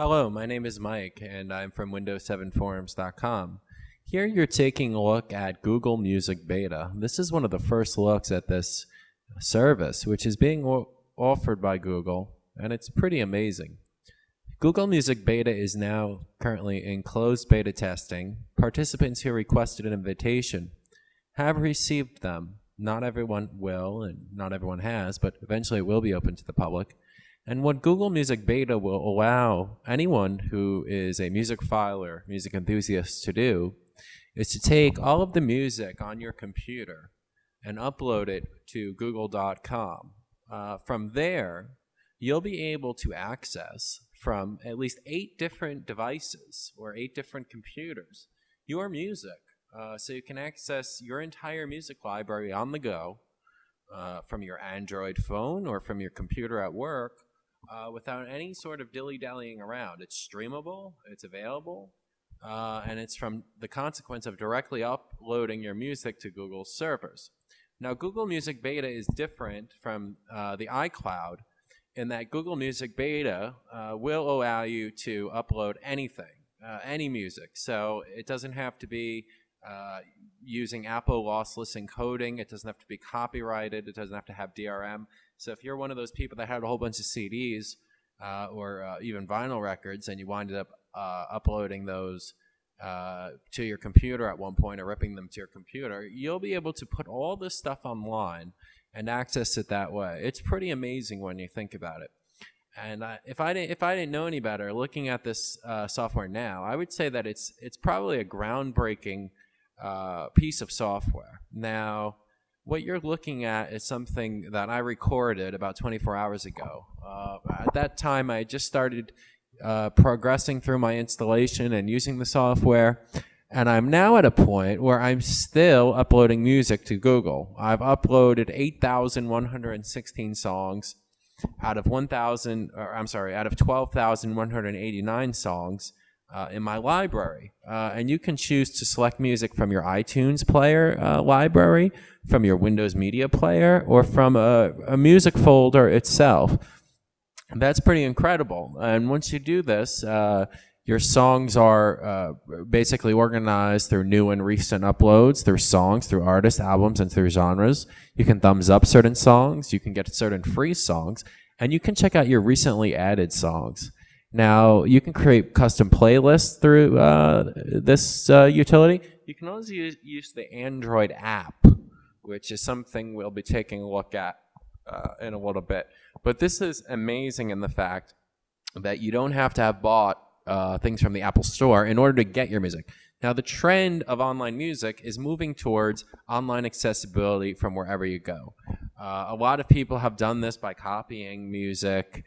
Hello, my name is Mike, and I'm from Windows7Forums.com. Here you're taking a look at Google Music Beta. This is one of the first looks at this service, which is being offered by Google, and it's pretty amazing. Google Music Beta is now currently in closed beta testing. Participants who requested an invitation have received them. Not everyone will, and not everyone has, but eventually it will be open to the public. And what Google Music Beta will allow anyone who is a music filer, music enthusiast to do is to take all of the music on your computer and upload it to google.com. From there, you'll be able to access from at least 8 different devices or 8 different computers your music. So you can access your entire music library on the go from your Android phone or from your computer at work. Without any sort of dilly-dallying around. It's streamable, it's available, and it's from the consequence of directly uploading your music to Google's servers. Now, Google Music Beta is different from the iCloud in that Google Music Beta will allow you to upload anything, any music. So it doesn't have to be using Apple lossless encoding. It doesn't have to be copyrighted. It doesn't have to have DRM. So if you're one of those people that had a whole bunch of CDs or even vinyl records and you winded up uploading those to your computer at one point or ripping them to your computer, you'll be able to put all this stuff online and access it that way. It's pretty amazing when you think about it. And if I didn't know any better, looking at this software now, I would say that it's probably a groundbreaking piece of software. Now, what you're looking at is something that I recorded about 24 hours ago. At that time, I just started progressing through my installation and using the software, and I'm now at a point where I'm still uploading music to Google. I've uploaded 8,116 songs out of 12,189 songs in my library. And you can choose to select music from your iTunes player library, from your Windows Media Player, or from a music folder itself. And that's pretty incredible. And once you do this, your songs are basically organized through new and recent uploads, through songs, through artists, albums, and through genres. You can thumbs up certain songs, you can get certain free songs, and you can check out your recently added songs. Now, you can create custom playlists through this utility. You can also use the Android app, which is something we'll be taking a look at in a little bit. But this is amazing in the fact that you don't have to have bought things from the Apple Store in order to get your music. Now, the trend of online music is moving towards online accessibility from wherever you go. A lot of people have done this by copying music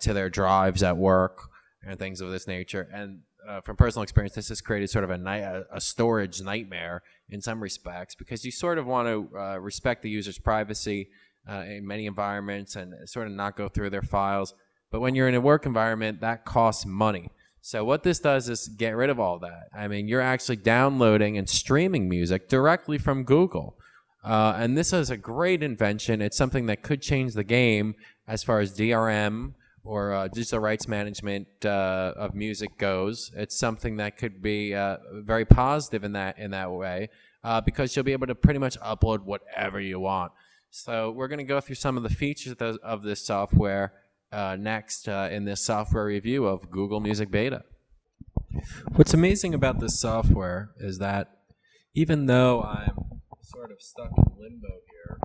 to their drives at work and things of this nature. And from personal experience, this has created sort of a storage nightmare in some respects, because you sort of want to respect the user's privacy in many environments and sort of not go through their files. But when you're in a work environment, that costs money. So what this does is get rid of all that. I mean, you're actually downloading and streaming music directly from Google. And this is a great invention. It's something that could change the game as far as DRM or digital rights management of music goes. It's something that could be very positive in that way, because you'll be able to pretty much upload whatever you want. So we're going to go through some of the features of this software next in this software review of Google Music Beta. What's amazing about this software is that even though I'm sort of stuck in limbo here,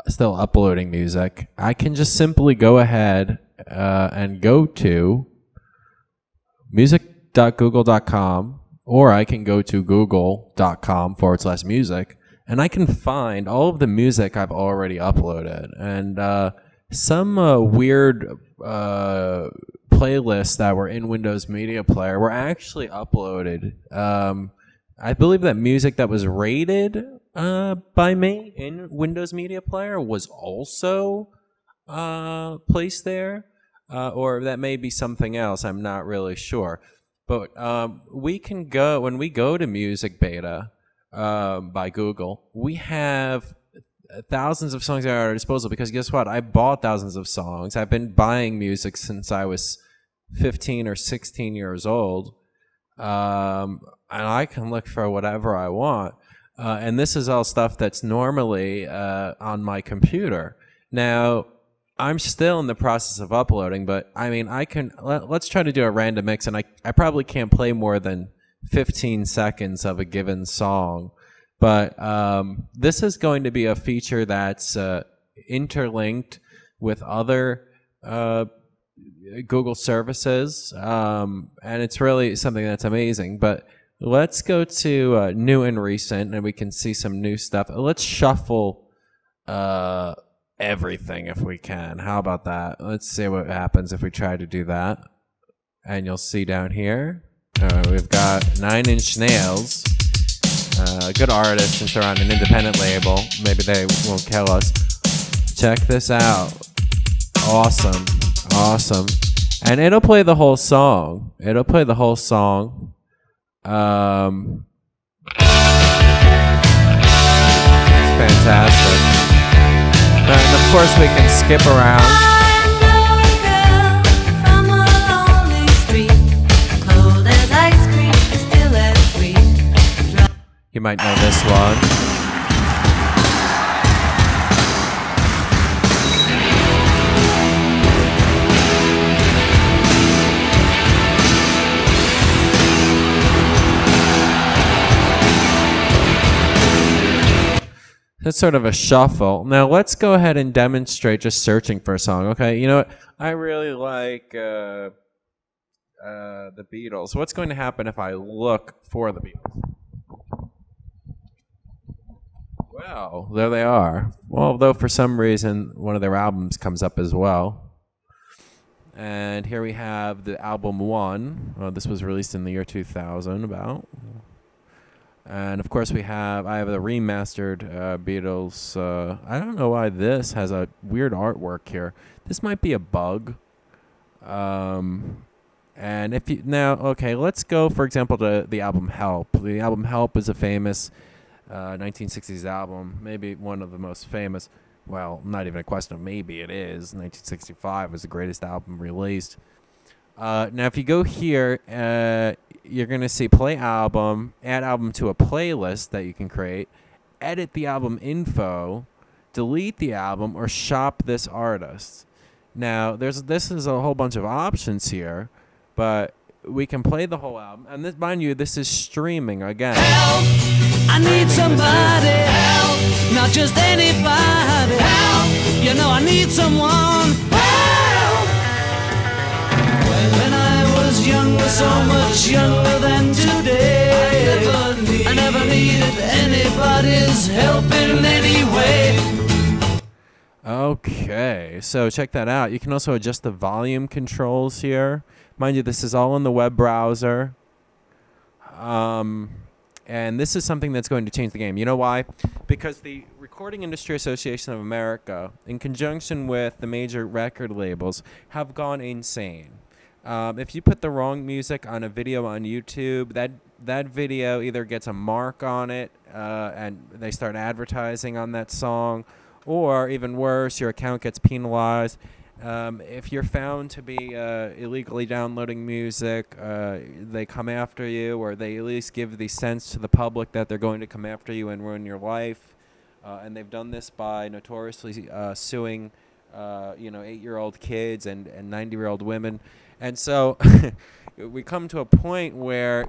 still uploading music, I can just simply go ahead and go to music.google.com, or I can go to google.com/music, and I can find all of the music I've already uploaded. And some weird playlists that were in Windows Media Player were actually uploaded. I believe that music that was rated by me in Windows Media Player was also placed there, or that may be something else. I'm not really sure. But we can go, when we go to Music Beta by Google, we have thousands of songs at our disposal, because guess what? I bought thousands of songs. I've been buying music since I was 15 or 16 years old, and I can look for whatever I want. And this is all stuff that's normally on my computer. Now, I'm still in the process of uploading, but I mean, let's try to do a random mix, and I probably can't play more than 15 seconds of a given song. But this is going to be a feature that's interlinked with other Google services, and it's really something that's amazing. But let's go to new and recent, and we can see some new stuff. Let's shuffle everything if we can. How about that? Let's see what happens if we try to do that. And you'll see down here, we've got Nine Inch Nails, good artist since they're on an independent label. Maybe they won't kill us. Check this out. Awesome. Awesome. And it'll play the whole song. It'll play the whole song. Fantastic. And of course we can skip around. I know a girl from a lonely street, cold as ice cream, still as sweet. You might know this one. That's sort of a shuffle. Now let's go ahead and demonstrate just searching for a song. Okay, you know what? I really like the Beatles. What's going to happen if I look for the Beatles? Well, there they are. Well, though for some reason one of their albums comes up as well. And here we have the album One. This was released in the year 2000 about. And of course I have the remastered Beatles. I don't know why this has a weird artwork here. This might be a bug. And if you, now, okay, let's go, for example, to the album Help. The album Help is a famous 1960s album, maybe one of the most famous. Well, not even a question of maybe, it is. 1965 was the greatest album released. Now, if you go here, you're going to see play album, add album to a playlist that you can create, edit the album info, delete the album, or shop this artist. Now, this is a whole bunch of options here, but we can play the whole album. And this, mind you, this is streaming again. Help! I need somebody. Help! Not just anybody. Help! You know I need someone. Help! When I was younger, so much younger than today, I never needed anybody's help in any way. Okay, so check that out. You can also adjust the volume controls here. Mind you, this is all in the web browser. And this is something that's going to change the game. You know why? Because the Recording Industry Association of America, in conjunction with the major record labels, have gone insane. If you put the wrong music on a video on YouTube, that video either gets a mark on it and they start advertising on that song, or even worse, your account gets penalized. If you're found to be illegally downloading music, they come after you, or they at least give the sense to the public that they're going to come after you and ruin your life. And they've done this by notoriously suing, 8-year-old kids and 90-year-old women. And so we come to a point where,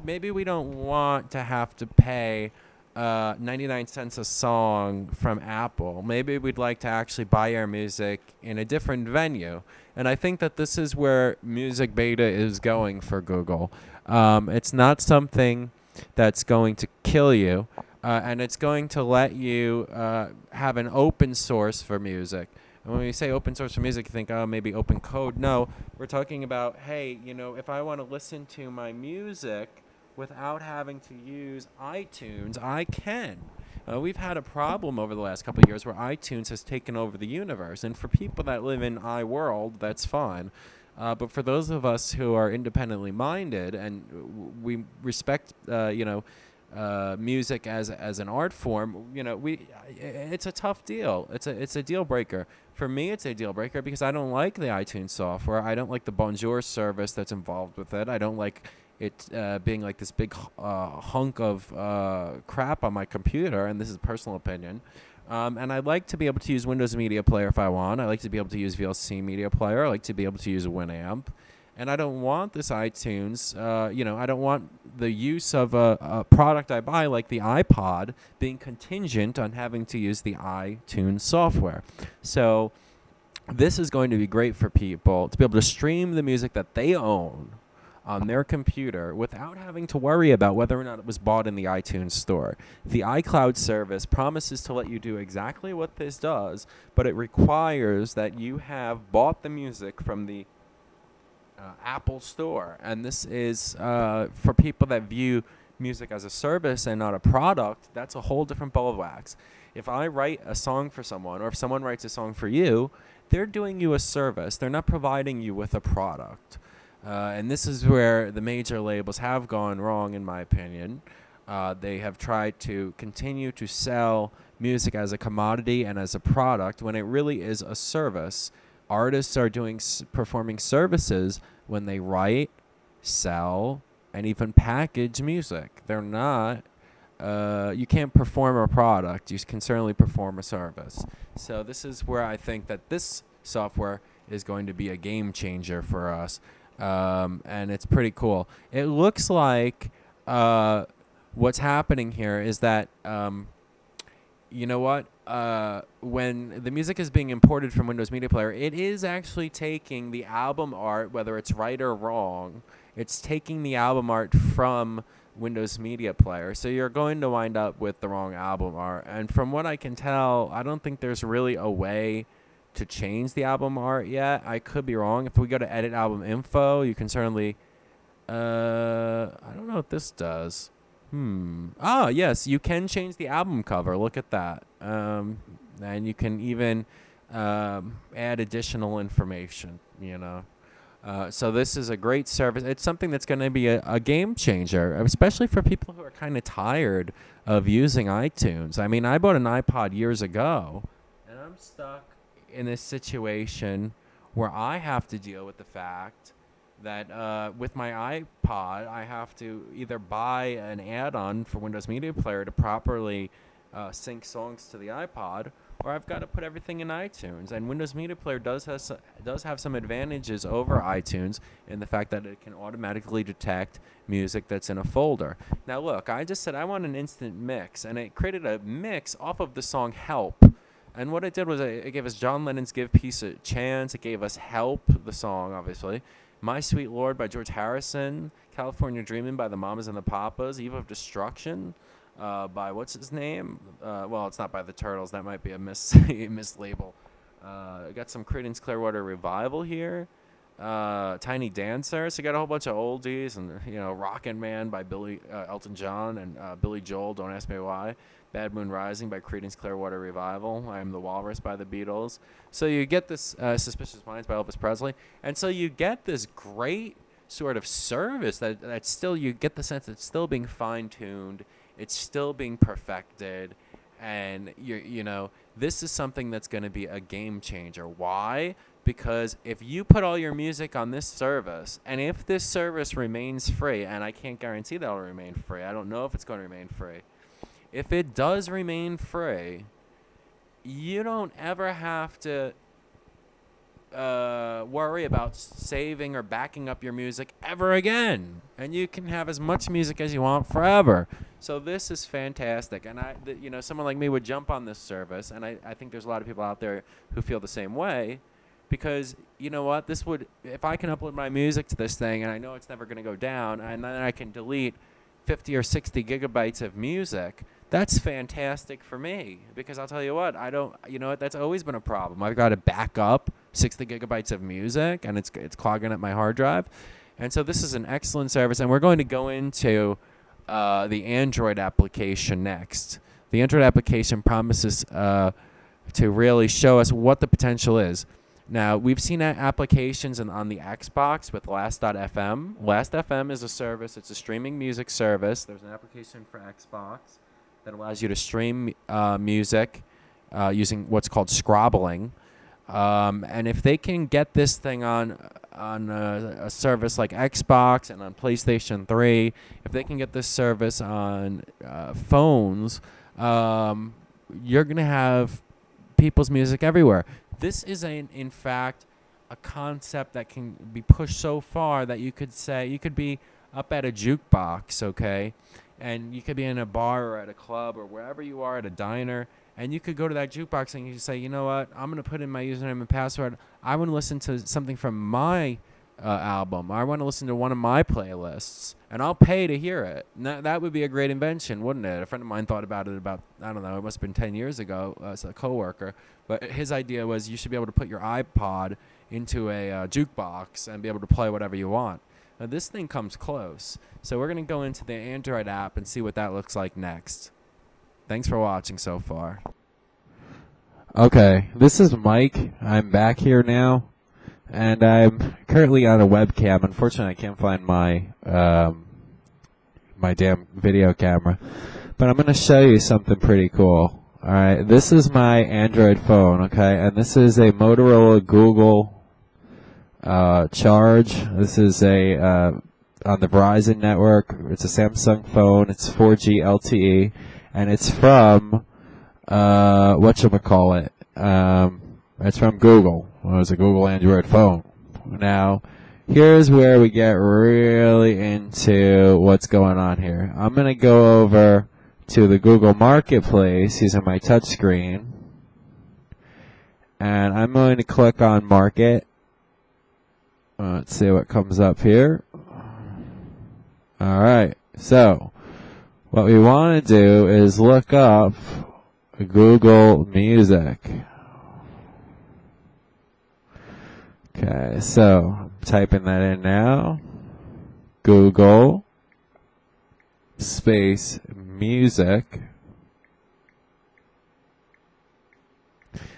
maybe we don't want to have to pay 99 cents a song from Apple. Maybe we'd like to actually buy our music in a different venue. And I think that this is where Music Beta is going for Google. It's not something that's going to kill you, and it's going to let you have an open source for music. And when we say open source for music, you think, oh, maybe open code. No, we're talking about, hey, if I want to listen to my music without having to use iTunes, I can. We've had a problem over the last couple of years where iTunes has taken over the universe. And for people that live in iWorld, that's fine. But for those of us who are independently minded and we respect, music as an art form, it's a tough deal. It's a deal breaker. For me, it's a deal breaker because I don't like the iTunes software. I don't like the Bonjour service that's involved with it. I don't like it being like this big hunk of crap on my computer, and this is a personal opinion. And I like to be able to use Windows Media Player if I want. I like to be able to use VLC Media Player. I like to be able to use Winamp. And I don't want this iTunes, I don't want the use of a product I buy like the iPod being contingent on having to use the iTunes software. So this is going to be great for people to be able to stream the music that they own on their computer without having to worry about whether or not it was bought in the iTunes store. The iCloud service promises to let you do exactly what this does, but it requires that you have bought the music from the Apple Store. And this is for people that view music as a service and not a product. That's a whole different ball of wax. If I write a song for someone, or if someone writes a song for you, they're doing you a service. They're not providing you with a product. And this is where the major labels have gone wrong, in my opinion. They have tried to continue to sell music as a commodity and as a product when it really is a service. Artists are performing services when they write, sell, and even package music. They're not. You can't perform a product. You can certainly perform a service. So this is where I think that this software is going to be a game changer for us. And it's pretty cool. It looks like what's happening here is that, when the music is being imported from Windows Media Player, it is actually taking the album art, whether it's right or wrong, it's taking the album art from Windows Media Player. So you're going to wind up with the wrong album art. And from what I can tell, I don't think there's really a way to change the album art yet. I could be wrong. If we go to edit album info, you can certainly, I don't know what this does. Ah, yes, you can change the album cover. Look at that. And you can even add additional information, So this is a great service. It's something that's going to be a game changer, especially for people who are kind of tired of using iTunes. I mean, I bought an iPod years ago, and I'm stuck in this situation where I have to deal with the fact that with my iPod, I have to either buy an add-on for Windows Media Player to properly sync songs to the iPod, or I've got to put everything in iTunes. And Windows Media Player does have some advantages over iTunes in the fact that it can automatically detect music that's in a folder. Now look, I just said I want an instant mix, and it created a mix off of the song Help. And what it did was it gave us John Lennon's Give Peace a Chance. It gave us Help, the song, obviously. My Sweet Lord by George Harrison. California Dreamin' by the Mamas and the Papas. Eve of Destruction by what's his name? Well, it's not by the Turtles. That might be a mislabel. Got some Creedence Clearwater Revival here. Tiny Dancer. So you got a whole bunch of oldies, and Rockin' Man by Elton John, and Billy Joel, Don't Ask Me Why. Bad Moon Rising by Creedence Clearwater Revival. I Am the Walrus by the Beatles. So you get this Suspicious Minds by Elvis Presley. And so you get this great sort of service that still, you get the sense it's still being fine-tuned. It's still being perfected. And, this is something that's going to be a game changer. Why? Because if you put all your music on this service, and if this service remains free, and I can't guarantee that it'll remain free. I don't know if it's going to remain free. If it does remain free, you don't ever have to worry about saving or backing up your music ever again. And you can have as much music as you want forever. So this is fantastic. And someone like me would jump on this service, and I think there's a lot of people out there who feel the same way. Because, you know what, if I can upload my music to this thing, and I know it's never going to go down, and then I can delete 50 or 60 gigabytes of music, that's fantastic for me. Because I'll tell you what, that's always been a problem. I've got to back up 60 gigabytes of music, and it's clogging up my hard drive. And so this is an excellent service, and we're going to go into the Android application next. The Android application promises to really show us what the potential is. Now, we've seen applications on the Xbox with Last.fm. Last.fm is a service. It's a streaming music service. There's an application for Xbox that allows you to stream music using what's called scrobbling. And if they can get this thing on a service like Xbox and on PlayStation 3, if they can get this service on phones, you're going to have people's music everywhere. This is, in fact, a concept that can be pushed so far that you could say, you could be up at a jukebox, okay? And you could be in a bar or at a club or wherever you are, at a diner, and you could go to that jukebox and you can say, you know what, I'm going to put in my username and password. I want to listen to something from my album. I want to listen to one of my playlists, and I'll pay to hear it. That would be a great invention, wouldn't it? A friend of mine thought about it about, I don't know, it must have been 10 years ago as a coworker. But his idea was you should be able to put your iPod into a jukebox and be able to play whatever you want. Now, this thing comes close. So we're going to go into the Android app and see what that looks like next. Thanks for watching so far. Okay, this is Mike. I'm back here now. And I'm currently on a webcam. Unfortunately, I can't find my my damn video camera. But I'm going to show you something pretty cool. Alright, this is my Android phone, okay? And this is a Motorola Google Charge. This is a on the Verizon network. It's a Samsung phone. It's 4G LTE. And it's from, whatchamacallit? It's from Google. Well, it's a Google Android phone. Now, here's where we get really into what's going on here. I'm going to go over to the Google Marketplace using my touchscreen. And I'm going to click on Market. Let's see what comes up here. Alright, so what we want to do is look up Google Music. Okay, so I'm typing that in now. Google space music.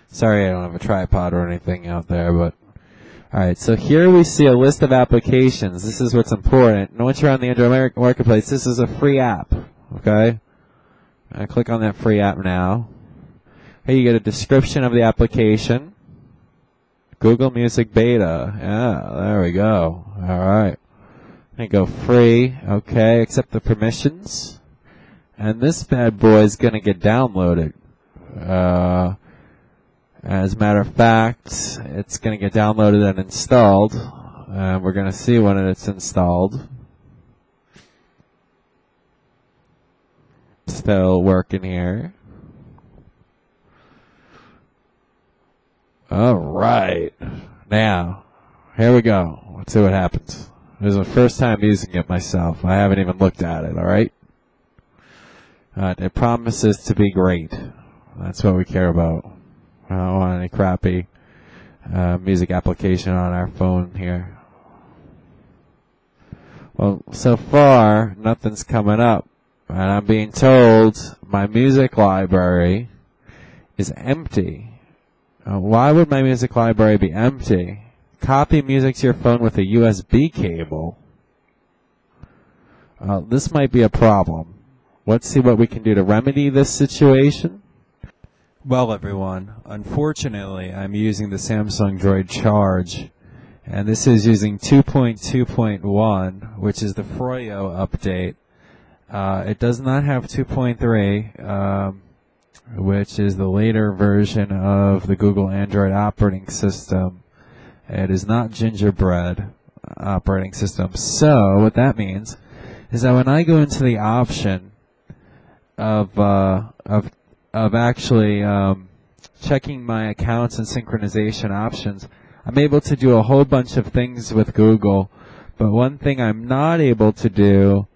Sorry I don't have a tripod or anything out there, but alright, so here we see a list of applications. This is what's important. And once you're on the Android Marketplace, this is a free app. Okay? I click on that free app now. Here you get a description of the application. Google Music Beta. Yeah, there we go. Alright. I go free. Okay, accept the permissions. And this bad boy is going to get downloaded. As a matter of fact, it's going to get downloaded and installed. And we're going to see when it's installed. Still working here. Alright. Now, here we go. Let's see what happens. This is the first time using it myself. I haven't even looked at it, alright? It promises to be great. That's what we care about. I don't want any crappy music application on our phone here. Well, so far, nothing's coming up. And I'm being told my music library is empty. Why would my music library be empty? Copy music to your phone with a USB cable. This might be a problem. Let's see what we can do to remedy this situation. Well, everyone, unfortunately, I'm using the Samsung Droid Charge. And this is using 2.2.1, which is the Froyo update. It does not have 2.3, which is the later version of the Google Android operating system. It is not Gingerbread operating system. So what that means is that when I go into the option of actually checking my accounts and synchronization options, I'm able to do a whole bunch of things with Google. But one thing I'm not able to do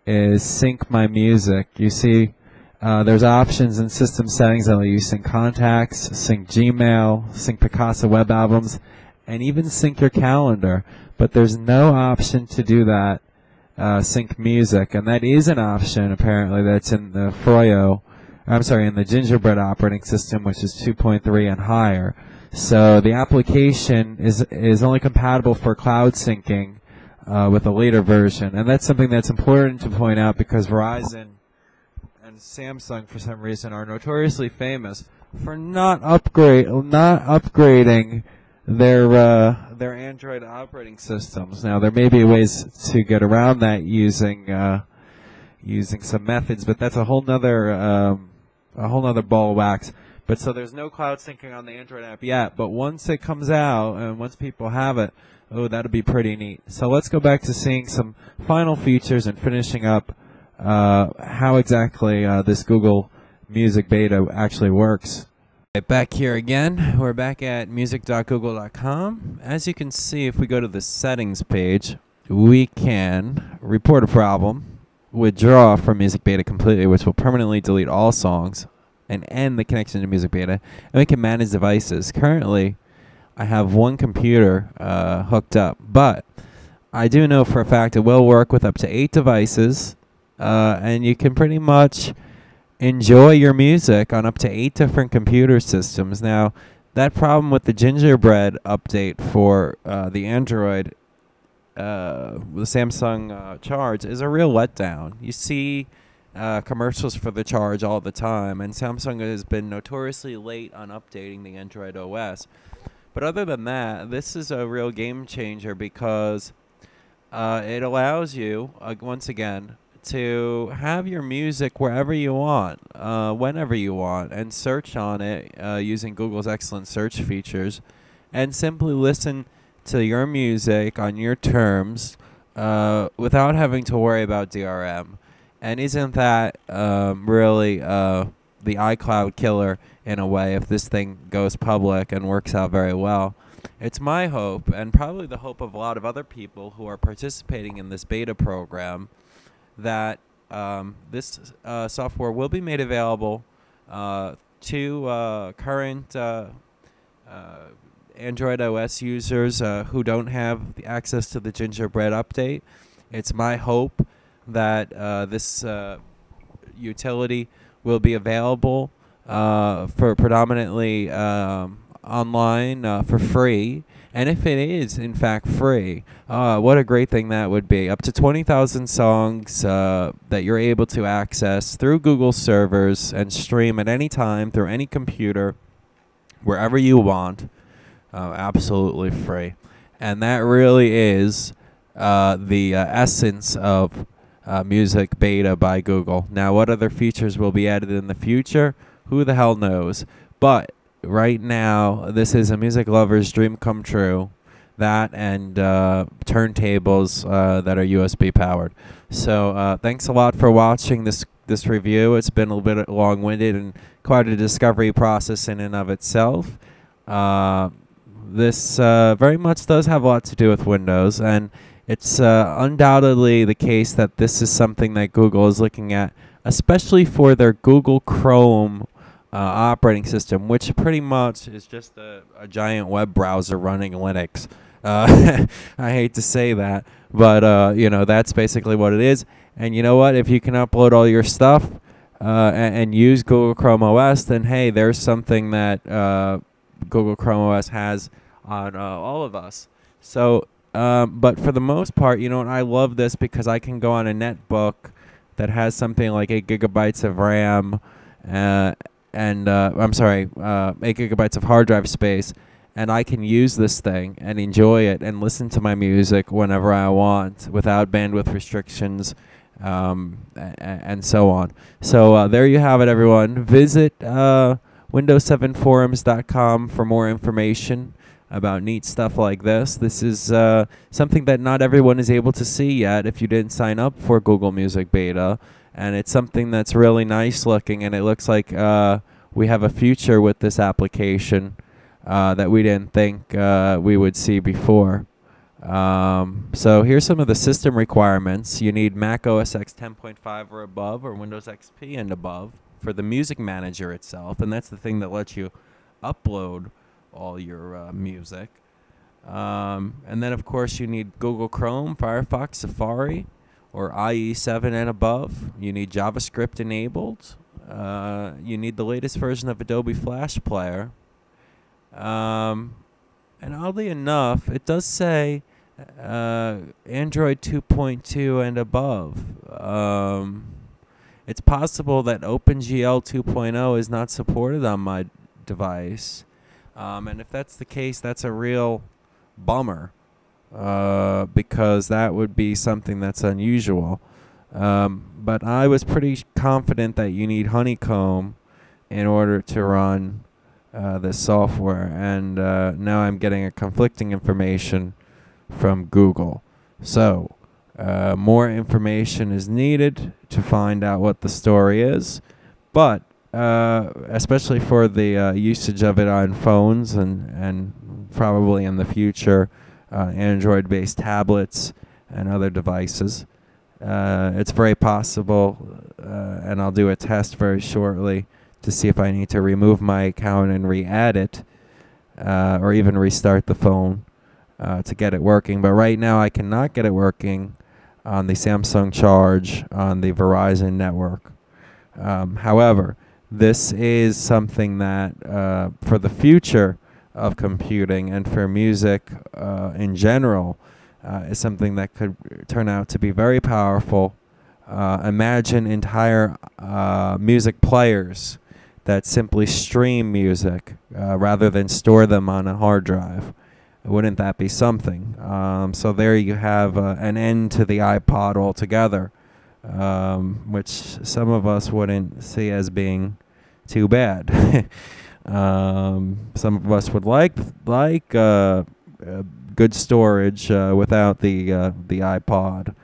is sync my music. You see, there's options in system settings that let you sync contacts, sync Gmail, sync Picasa web albums, and even sync your calendar. But there's no option to do that, sync music. And that is an option, apparently, that's in the in the Gingerbread operating system, which is 2.3 and higher. So the application is only compatible for cloud syncing with a later version, and that's something that's important to point out because Verizon and Samsung, for some reason, are notoriously famous for not upgrading their Android operating systems. Now there may be ways to get around that using some methods, but that's a whole nother ball of wax. But so there's no cloud syncing on the Android app yet, but once it comes out and once people have it, oh, that'll be pretty neat. So let's go back to seeing some final features and finishing up how exactly this Google Music Beta actually works. Right, back here again. We're back at music.google.com. As you can see, if we go to the settings page, we can report a problem, withdraw from Music Beta completely, which will permanently delete all songs, and end the connection to Music Beta, and we can manage devices. Currently, I have one computer hooked up, but I do know for a fact it will work with up to 8 devices, and you can pretty much enjoy your music on up to 8 different computer systems. Now, that problem with the Gingerbread update for the Android, the Samsung Charge, is a real letdown. You see commercials for the Charge all the time, and Samsung has been notoriously late on updating the Android OS. But other than that, this is a real game changer because it allows you, once again, to have your music wherever you want, whenever you want, and search on it using Google's excellent search features, and simply listen to your music on your terms without having to worry about DRM. And isn't that really the iCloud killer in a way if this thing goes public and works out very well? It's my hope, and probably the hope of a lot of other people who are participating in this beta program, that this software will be made available to current Android OS users who don't have the access to the Gingerbread update. It's my hope that this utility will be available for predominantly online for free. And if it is, in fact, free, what a great thing that would be. Up to 20,000 songs that you're able to access through Google servers and stream at any time through any computer, wherever you want, absolutely free. And that really is the essence of Music Beta by Google. Now, what other features will be added in the future? Who the hell knows? But right now, this is a music lover's dream come true. That and turntables that are USB powered. So thanks a lot for watching this review. It's been a little bit long-winded and quite a discovery process in and of itself. This very much does have a lot to do with Windows, and it's undoubtedly the case that this is something that Google is looking at, especially for their Google Chrome operating system, which pretty much is just a giant web browser running Linux. I hate to say that, but you know, that's basically what it is. And you know what? If you can upload all your stuff and use Google Chrome OS, then hey, there's something that Google Chrome OS has on all of us. So, but for the most part, you know what? I love this because I can go on a netbook that has something like 8 gigabytes of RAM, and 8 gigabytes of hard drive space, and I can use this thing and enjoy it and listen to my music whenever I want without bandwidth restrictions, and so on. So there you have it, everyone. Visit Windows7forums.com for more information about neat stuff like this. This is something that not everyone is able to see yet if you didn't sign up for Google Music Beta. And it's something that's really nice looking, and it looks like we have a future with this application that we didn't think we would see before. So here's some of the system requirements. You need Mac OS X 10.5 or above, or Windows XP and above for the music manager itself, and that's the thing that lets you upload all your music. And then, of course, you need Google Chrome, Firefox, Safari, or IE7 and above. You need JavaScript enabled. You need the latest version of Adobe Flash Player. And oddly enough, it does say Android 2.2 and above. It's possible that OpenGL 2.0 is not supported on my device. And if that's the case, that's a real bummer, because that would be something that's unusual. But I was pretty confident that you need Honeycomb in order to run this software, and now I'm getting a conflicting information from Google. So more information is needed to find out what the story is, but especially for the usage of it on phones and probably in the future Android-based tablets and other devices. It's very possible, and I'll do a test very shortly to see if I need to remove my account and re-add it, or even restart the phone to get it working. But right now I cannot get it working on the Samsung Charge on the Verizon network. However, this is something that for the future of computing and for music in general is something that could turn out to be very powerful. Imagine entire music players that simply stream music rather than store them on a hard drive. Wouldn't that be something? So there you have an end to the iPod altogether, which some of us wouldn't see as being too bad. Some of us would like good storage without the iPod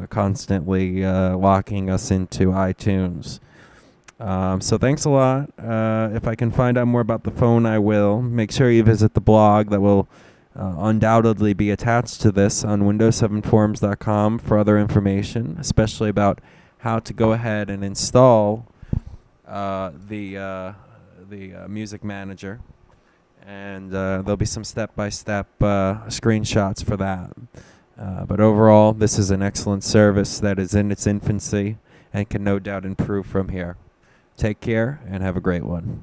constantly locking us into iTunes. So thanks a lot. If I can find out more about the phone, I will. Make sure you visit the blog that will undoubtedly be attached to this on windows7forums.com for other information, especially about how to go ahead and install the Music Manager. And there'll be some step-by-step screenshots for that. But overall, this is an excellent service that is in its infancy and can no doubt improve from here. Take care and have a great one.